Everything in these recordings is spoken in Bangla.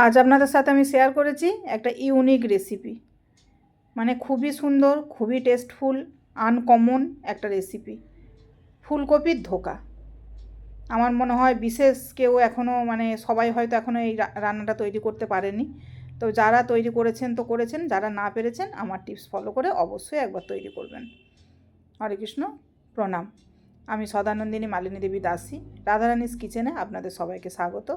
আজ আপনাদের সাথে আমি শেয়ার করেছি একটা ইউনিক রেসিপি, মানে খুবই সুন্দর, খুবই টেস্টফুল, আনকমন একটা রেসিপি, ফুলকপির ধোকা। আমার মনে হয় বিশেষ কেউ এখনও, মানে সবাই হয়তো এখনও এই রান্নাটা তৈরি করতে পারেনি। তো যারা তৈরি করেছেন তো করেছেন, যারা না পেরেছেন আমার টিপস ফলো করে অবশ্যই একবার তৈরি করবেন। হরে কৃষ্ণ, প্রণাম। আমি সদানন্দিনী মালিনী দেবী দাসী, রাধারানীস কিচেনে আপনাদের সবাইকে স্বাগত।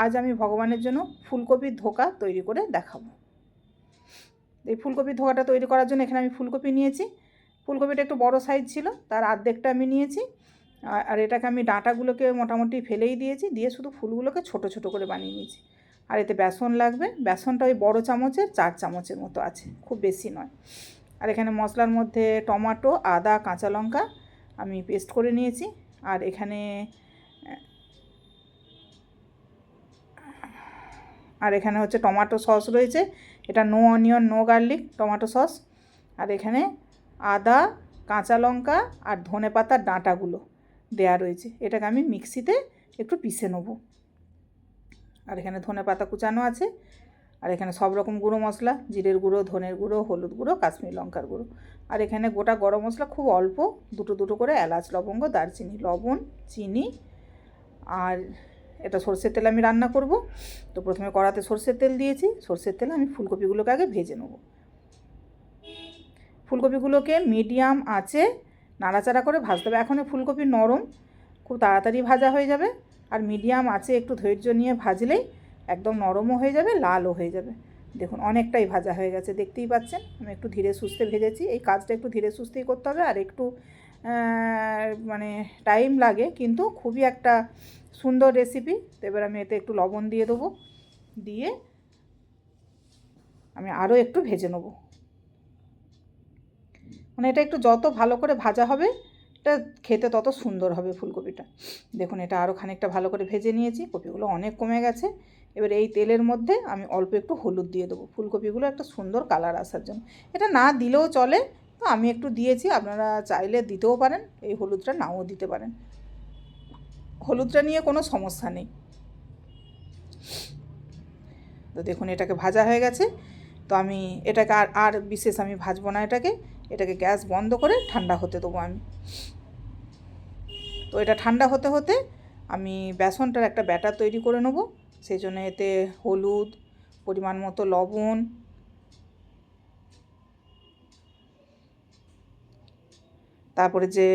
আজ আমি ভগবানের জন্য ফুলকপির ধোকা তৈরি করে দেখাবো। এই ফুলকপির ধোকাটা তৈরি করার জন্য এখানে আমি ফুলকপি নিয়েছি। ফুলকপিটা একটু বড় সাইজ ছিল, তার অর্ধেকটা আমি নিয়েছি। আর এটাকে আমি ডাঁটাগুলোকে মোটামুটি ফেলেই দিয়েছি, দিয়ে শুধু ফুলগুলোকে ছোট ছোট করে বানিয়ে নিয়েছি। আর এতে বেসন লাগবে, বেসনটা ওই বড় চামচের 4 চামচের মতো আছে, খুব বেশি নয়। আর এখানে মশলার মধ্যে টমেটো, আদা, কাঁচা লঙ্কা আমি পেস্ট করে নিয়েছি। আর এখানে হচ্ছে টমেটো সস রয়েছে, এটা no onion no garlic tomato sauce. আর এখানে আদা, কাঁচা লঙ্কা আর ধনেপাতার ডাঁটাগুলো দেয়া রয়েছে, এটাকে আমি মিক্সিতে একটু পিষে নেব। আর এখানে ধনেপাতা কুচানো আছে। আর এখানে সব রকম গুঁড়ো মশলা, জিরের গুঁড়ো, ধনের গুঁড়ো, হলুদ গুঁড়ো, কাশ্মীরি লঙ্কার গুঁড়ো। আর এখানে গোটা গরম মশলা খুব অল্প, দুটো দুটো করে এলাচ, লবঙ্গ, দারচিনি, লবণ, চিনি। আর এটা সরষের তেল আমি রান্না করব। তো প্রথমে কড়াতে সরষের তেল দিয়েছি, সরষের তেলে আমি ফুলকপিগুলোকে আগে ভেজে নেব। ফুলকপিগুলোকে মিডিয়াম আঁচে নাড়াচাড়া করে ভাজতে হবে। এখন ফুলকপি নরম, খুব তাড়াতাড়ি ভাজা হয়ে যাবে। আর মিডিয়াম আঁচে একটু ধৈর্য নিয়ে ভাজলেই একদম নরমও হয়ে যাবে, লালও হয়ে যাবে। দেখুন অনেকটাই ভাজা হয়ে গেছে, দেখতেই পাচ্ছেন। আমি একটু ধীরে সুস্থে ভেজেছি, এই কাজটা একটু ধীরে সুস্থেই করতে হবে। আর একটু মানে টাইম লাগে, কিন্তু খুবই একটা সুন্দর রেসিপি। তো এবার আমি এতে একটু লবণ দিয়ে দেবো, দিয়ে আমি আরও একটু ভেজে নেবো। মানে এটা একটু যত ভালো করে ভাজা হবে, এটা খেতে তত সুন্দর হবে ফুলকপিটা। দেখুন এটা আরও খানিকটা ভালো করে ভেজে নিয়েছি, কপিগুলো অনেক কমে গেছে। এবার এই তেলের মধ্যে আমি অল্প একটু হলুদ দিয়ে দেবো, ফুলকপিগুলো একটা সুন্দর কালার আসার জন্য। এটা না দিলেও চলে, তো আমি একটু দিয়েছি, আপনারা চাইলে দিতেও পারেন, এই হলুদটা নাও দিতে পারেন, হলুদটা নিয়ে কোনো সমস্যা নেই। তো দেখুন এটাকে ভাজা হয়ে গেছে। তো আমি এটাকে আর বিশেষ আমি ভাজবো না, এটাকে গ্যাস বন্ধ করে ঠান্ডা হতে দেবো আমি। তো এটা ঠান্ডা হতে হতে আমি বেসনটার একটা ব্যাটার তৈরি করে নেব। সেই জন্য এতে হলুদ, পরিমাণ মতো লবণ, তারপরে যে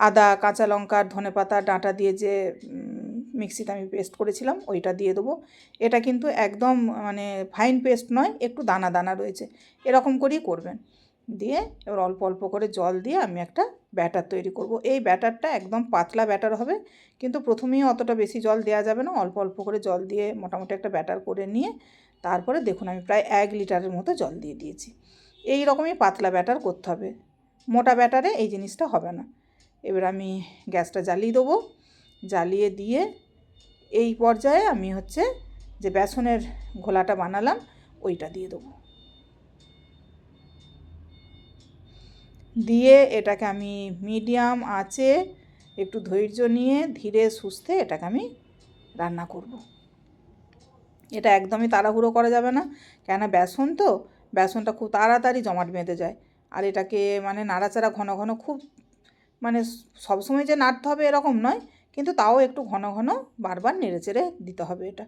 আদা, কাঁচা লঙ্কা, ধনেপাতা ডাঁটা দিয়ে যে মিক্সিতে আমি পেস্ট করেছিলাম ওইটা দিয়ে দেবো। এটা কিন্তু একদম মানে ফাইন পেস্ট নয়, একটু দানা দানা রয়েছে, এরকম করেই করবেন। দিয়ে এবার অল্প অল্প করে জল দিয়ে আমি একটা ব্যাটার তৈরি করব। এই ব্যাটারটা একদম পাতলা ব্যাটার হবে, কিন্তু প্রথমেই অতটা বেশি জল দেওয়া যাবে না, অল্প অল্প করে জল দিয়ে মোটামুটি একটা ব্যাটার করে নিয়ে তারপরে দেখুন আমি প্রায় 1 লিটারের মতো জল দিয়ে দিয়েছি। এই রকমই পাতলা ব্যাটার করতে হবে, মোটা ব্যাটারে এই জিনিসটা হবে না। এবার আমি গ্যাসটা জ্বালিয়ে দেবো, জ্বালিয়ে দিয়ে এই পর্যায়ে আমি হচ্ছে যে বেসনের ঘোলাটা বানালাম ওইটা দিয়ে দেবো। দিয়ে এটাকে আমি মিডিয়াম আঁচে একটু ধৈর্য নিয়ে ধীরে সুস্থে এটাকে আমি রান্না করব। এটা একদমই তাড়াহুড়ো করা যাবে না, কেননা বেসন তো, বেসনটা খুব তাড়াতাড়ি জমাট বেঁধে যায়। আর এটাকে মানে নাড়াচাড়া ঘন ঘন খুব, মানে সবসময় যে নাড়তে হবে এরকম নয়, কিন্তু তাও একটু ঘন ঘন বারবার নেড়েচেড়ে দিতে হবে। এটা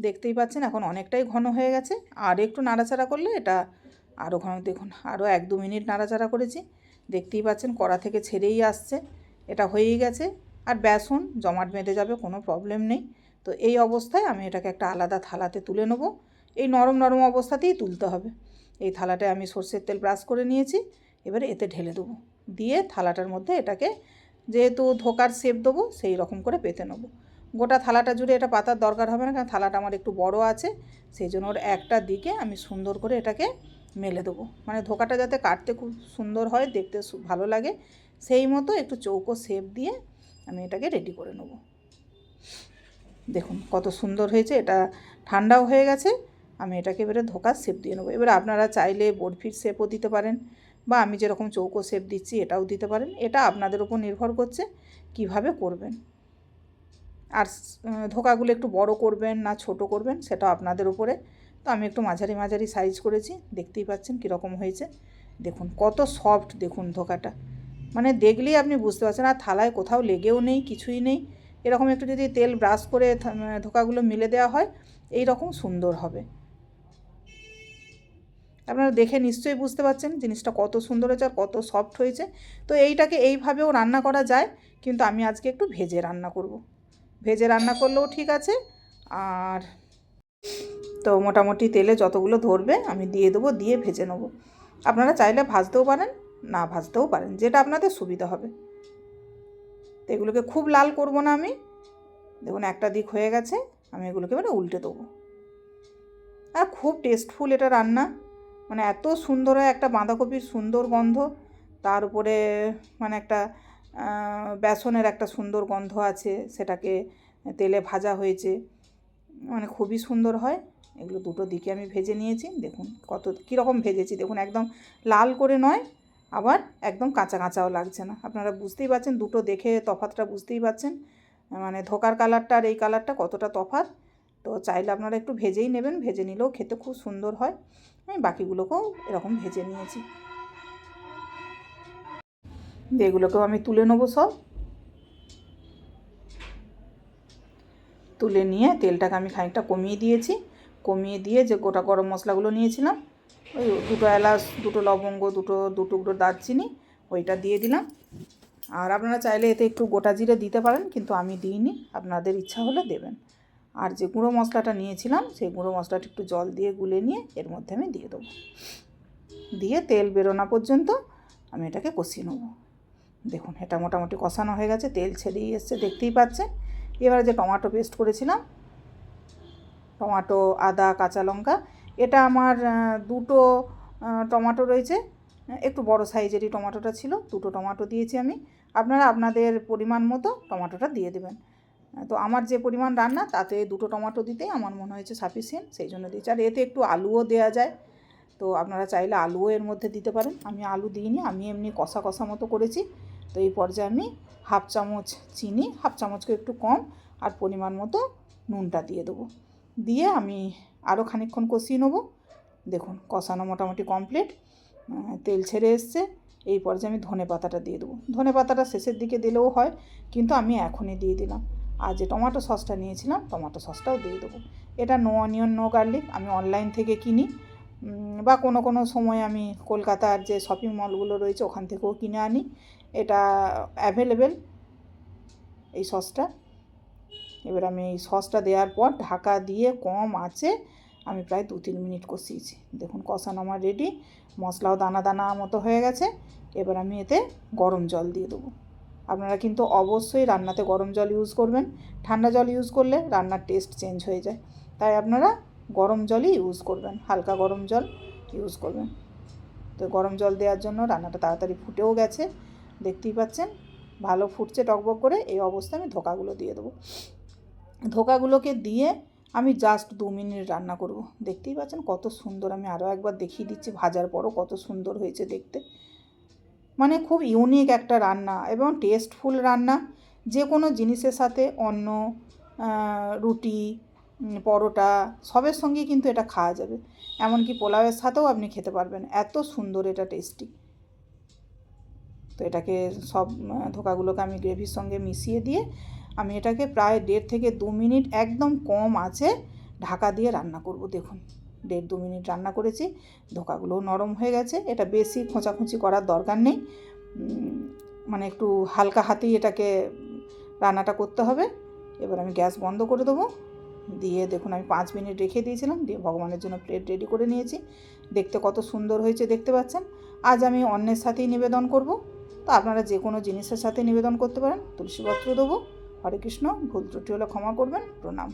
দেখতেই পাচ্ছেন এখন অনেকটাই ঘন হয়ে গেছে, আর একটু নাড়াচাড়া করলে এটা আরও ঘন। দেখুন আরও 1-2 মিনিট নাড়াচাড়া করেছি, দেখতেই পাচ্ছেন কড়া থেকে ছেড়েই আসছে, এটা হয়েই গেছে। আর বেসন জমাট বেঁধে যাবে, কোনো প্রবলেম নেই। তো এই অবস্থায় আমি এটাকে একটা আলাদা থালাতে তুলে নেব। এই নরম নরম অবস্থাতেই তুলতে হবে। এই থালাটায় আমি সরষের তেল ব্রাশ করে নিয়েছি, এবারে এতে ঢেলে দেবো। দিয়ে থালাটার মধ্যে এটাকে, যেহেতু ধোকার শেপ দেবো, সেই রকম করে পেতে নেবো। গোটা থালাটা জুড়ে এটা পাতার দরকার হবে না, কারণ থালাটা আমার একটু বড় আছে, সেই জন্য ওর একটা দিকে আমি সুন্দর করে এটাকে মেলে দেবো। মানে ধোকাটা যাতে কাটতে খুব সুন্দর হয়, দেখতে ভালো লাগে, সেই মতো একটু চৌকো শেপ দিয়ে আমি এটাকে রেডি করে নেব। দেখুন কত সুন্দর হয়েছে, এটা ঠান্ডাও হয়ে গেছে। আমি এটাকে এবারে ধোকার শেপ দিয়ে নেবো। এবার আপনারা চাইলে বরফির শেপও দিতে পারেন, বা আমি যেরকম চৌকো শেপ দিচ্ছি এটাও দিতে পারেন, এটা আপনাদের উপর নির্ভর করছে কিভাবে করবেন। আর ধোকাগুলো একটু বড় করবেন না ছোট করবেন সেটা আপনাদের উপরে। তো আমি একটু মাঝারি মাঝারি সাইজ করেছি, দেখতেই পাচ্ছেন কীরকম হয়েছে। দেখুন কত সফট, দেখুন ধোকাটা, মানে দেখলেই আপনি বুঝতে পারছেন। আর থালায় কোথাও লেগেও নেই, কিছুই নেই। এরকম একটু যদি তেল ব্রাশ করে ধোকাগুলো মিলে দেওয়া হয়, এই রকম সুন্দর হবে। আপনারা দেখে নিশ্চয়ই বুঝতে পারছেন জিনিসটা কত সুন্দর হয়েছে আর কত সফট হয়েছে। তো এইটাকে এইভাবেও রান্না করা যায়, কিন্তু আমি আজকে একটু ভেজে রান্না করব। ভেজে রান্না করলেও ঠিক আছে। আর তো মোটামুটি তেলে যতগুলো ধরবে আমি দিয়ে দেবো, দিয়ে ভেজে নেবো। আপনারা চাইলে ভাজতেও পারেন, না ভাজতেও পারেন, যেটা আপনাদের সুবিধা হবে। তো এগুলোকে খুব লাল করব না আমি। দেখুন একটা দিক হয়ে গেছে, আমি এগুলোকে মানে উল্টে দেবো। আর খুব টেস্টফুল এটা রান্না, মানে এত সুন্দর হয়, একটা বাঁধাকপির সুন্দর গন্ধ, তার উপরে মানে একটা বেসনের একটা সুন্দর গন্ধ আছে, সেটাকে তেলে ভাজা হয়েছে, মানে খুবই সুন্দর হয়। এগুলো দুটো দিকে আমি ভেজে নিয়েছি, দেখুন কত কীরকম ভেজেছি, দেখুন একদম লাল করে নয়, আবার একদম কাঁচা কাঁচাও লাগছে না। আপনারা বুঝতেই পারছেন, দুটো দেখে তফাতটা বুঝতেই পারছেন, মানে ধোকার কালারটা আর এই কালারটা কতটা তফাৎ। তো চাইলে আপনারা একটু ভেজেই নেবেন, ভেজে নিলেও খেতে খুব সুন্দর হয়। আমি বাকিগুলোকেও এরকম ভেজে নিয়েছি, এগুলোকেও আমি তুলে নেবো সব। তুলে নিয়ে তেলটাকে আমি খানিকটা কমিয়ে দিয়েছি, কমিয়ে দিয়ে যে গোটা গরম মশলাগুলো নিয়েছিলাম, ওই দুটো এলাচ, দুটো লবঙ্গ, দু টুকরো দারচিনি, ওইটা দিয়ে দিলাম। আর আপনারা চাইলে এতে একটু গোটা জিরে দিতে পারেন, কিন্তু আমি দিইনি, আপনাদের ইচ্ছা হলে দেবেন। আর যে গুঁড়ো মশলাটা নিয়েছিলাম, সেই গুঁড়ো মশলাটা একটু জল দিয়ে গুলে নিয়ে এর মধ্যে আমি দিয়ে দেবো। দিয়ে তেল বেরোনো পর্যন্ত আমি এটাকে কষিয়ে নেবো। দেখুন এটা মোটামুটি কষানো হয়ে গেছে, তেল ছেড়েই এসছে, দেখতেই পাচ্ছেন। এবারে যে টমেটো পেস্ট করেছিলাম, টমেটো, আদা, কাঁচা লঙ্কা, এটা আমার দুটো টমেটো রয়েছে, একটু বড় সাইজেরই টমেটোটা ছিল, দুটো টমেটো দিয়েছি আমি। আপনারা আপনাদের পরিমাণ মতো টমেটোটা দিয়ে দেবেন। তো আমার যে পরিমাণ রান্না, তাতে দুটো টমেটো দিতেই আমার মনে হয়েছে সাফিসিয়েন্ট, সেই জন্য দিয়েছি। আর এতে একটু আলুও দেওয়া যায়, তো আপনারা চাইলে আলুও এর মধ্যে দিতে পারেন। আমি আলু দিইনি, আমি এমনি কষা কষা মতো করেছি। তো এই পর্যায়ে আমি হাফ চামচ চিনি, হাফ চামচকে একটু কম, আর পরিমাণ মতো নুনটা দিয়ে দেবো। দিয়ে আমি আরও খানিকক্ষণ কষিয়ে নেবো। দেখুন কষানো মোটামুটি কমপ্লিট, তেল ছেড়ে এসছে। এই পর্যায়ে আমি ধনে পাতাটা দিয়ে দেবো। ধনে পাতাটা শেষের দিকে দিলেও হয়, কিন্তু আমি এখনই দিয়ে দিলাম। আর যে টমেটো সসটা নিয়েছিলাম, টমেটো সসটাও দিয়ে দেবো। এটা নো অনিয়ন নো গার্লিক, আমি অনলাইন থেকে কিনি, বা কোনো সময় আমি কলকাতার যে শপিং মলগুলো রয়েছে ওখান থেকেও কিনে আনি। এটা অ্যাভেলেবেল এই সসটা। এবার আমি এই সসটা দেওয়ার পর ঢাকা দিয়ে কম আঁচে আমি প্রায় 2-3 মিনিট কষিয়েছি। দেখুন কষানো আমার রেডি, মশলাও দানা দানা মতো হয়ে গেছে। এবার আমি এতে গরম জল দিয়ে দেবো। আপনারা কিন্তু অবশ্যই রান্নাতে গরম জল ইউজ করবেন, ঠান্ডা জল ইউজ করলে রান্নার টেস্ট চেঞ্জ হয়ে যায়। তাই আপনারা গরম জলই ইউজ করবেন, হালকা গরম জল ইউজ করবেন। তো গরম জল দেওয়ার জন্য রান্নাটা তাড়াতাড়ি ফুটেও গেছে, দেখতেই পাচ্ছেন ভালো ফুটছে টকবক করে। এই অবস্থায় আমি ধোকাগুলো দিয়ে দেবো। ধোকাগুলোকে দিয়ে আমি জাস্ট 2 মিনিট রান্না করব। দেখতেই পাচ্ছেন কত সুন্দর, আমি আরও একবার দেখিয়ে দিচ্ছি ভাজার পরও কত সুন্দর হয়েছে দেখতে। মানে খুব ইউনিক একটা রান্না এবং টেস্টফুল রান্না। যে কোনো জিনিসের সাথে, অন্ন, রুটি, পরোটা, সবের সঙ্গেই কিন্তু এটা খাওয়া যাবে। এমনকি পোলাওয়ের সাথেও আপনি খেতে পারবেন, এত সুন্দর এটা টেস্টি। তো এটাকে সব ধোকাগুলোকে আমি গ্রেভির সঙ্গে মিশিয়ে দিয়ে আমি এটাকে প্রায় 1.5 থেকে 2 মিনিট একদম কম আঁচে ঢাকা দিয়ে রান্না করব। দেখুন 1.5-2 মিনিট রান্না করেছি, ধোকাগুলোও নরম হয়ে গেছে। এটা বেশি খোঁচাখুঁচি করার দরকার নেই, মানে একটু হালকা হাতেই এটাকে রান্নাটা করতে হবে। এবার আমি গ্যাস বন্ধ করে দেবো। দিয়ে দেখুন আমি 5 মিনিট রেখে দিয়েছিলাম, দিয়ে ভগবানের জন্য প্লেট রেডি করে নিয়েছি। দেখতে কত সুন্দর হয়েছে দেখতে পাচ্ছেন। আজ আমি অন্নের সাথেই নিবেদন করব, তো আপনারা যে কোনো জিনিসের সাথে নিবেদন করতে পারেন। তুলসীপত্র দেবো। হরে কৃষ্ণ। ভুল ত্রুটি হলে ক্ষমা করবেন। প্রণাম।